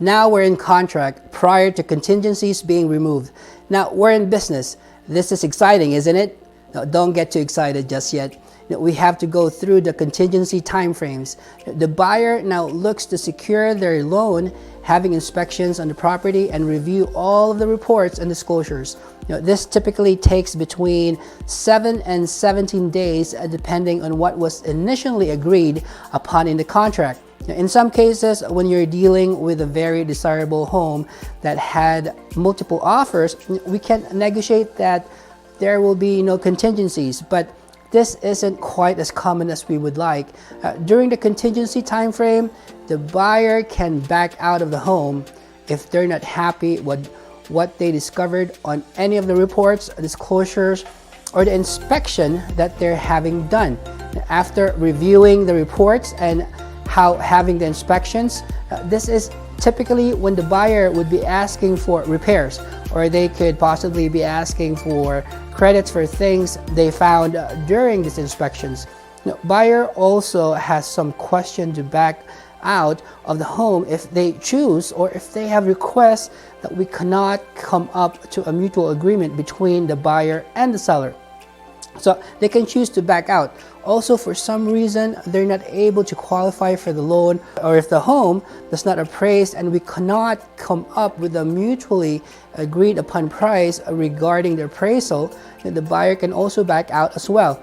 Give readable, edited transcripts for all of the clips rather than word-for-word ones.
Now we're in contract prior to contingencies being removed. Now we're in business. This is exciting, isn't it? Now, don't get too excited just yet. We have to go through the contingency timeframes. The buyer now looks to secure their loan, having inspections on the property and review all of the reports and disclosures. This typically takes between 7 and 17 days, depending on what was initially agreed upon in the contract. In some cases, when you're dealing with a very desirable home that had multiple offers, we can negotiate that there will be no contingencies, but this isn't quite as common as we would like. During the contingency time frame, the buyer can back out of the home if they're not happy with what they discovered on any of the reports, disclosures, or the inspection that they're having done. After reviewing the reports and having the inspections, this is typically when the buyer would be asking for repairs, or they could possibly be asking for credits for things they found during these inspections. Buyer also has some question to back out of the home if they choose, or if they have requests that we cannot come up to a mutual agreement between the buyer and the seller. So they can choose to back out. Also, for some reason, they're not able to qualify for the loan, or if the home does not appraise and we cannot come up with a mutually agreed upon price regarding the appraisal, then the buyer can also back out as well.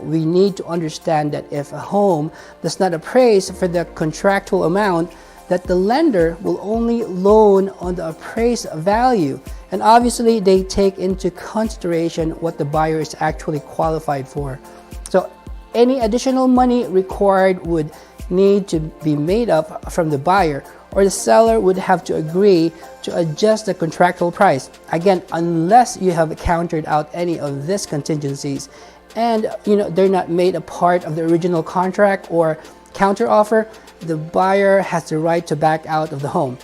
We need to understand that if a home does not appraise for the contractual amount, that the lender will only loan on the appraised value. And obviously, they take into consideration what the buyer is actually qualified for. So any additional money required would need to be made up from the buyer, or the seller would have to agree to adjust the contractual price. Again, unless you have countered out any of these contingencies and they're not made a part of the original contract or counter offer, the buyer has the right to back out of the home.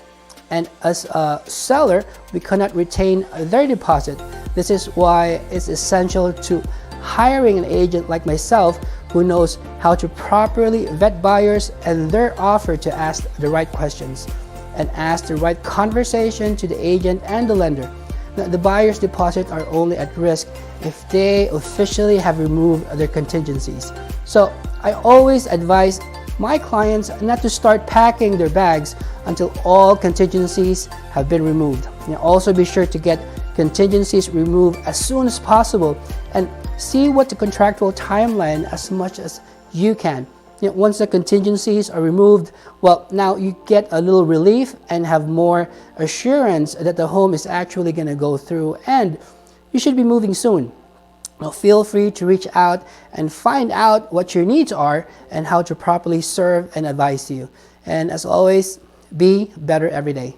And as a seller, we cannot retain their deposit. This is why it's essential to hiring an agent like myself who knows how to properly vet buyers and their offer, to ask the right questions and ask the right conversation to the agent and the lender. Now, the buyer's deposit are only at risk if they officially have removed their contingencies. So I always advise my clients not to start packing their bags until all contingencies have been removed. Also be sure to get contingencies removed as soon as possible, and see what the contractual timeline as much as you can. Once the contingencies are removed, well, now you get a little relief and have more assurance that the home is actually going to go through, and you should be moving soon. Now, feel free to reach out and find out what your needs are and how to properly serve and advise you. And as always, be better every day.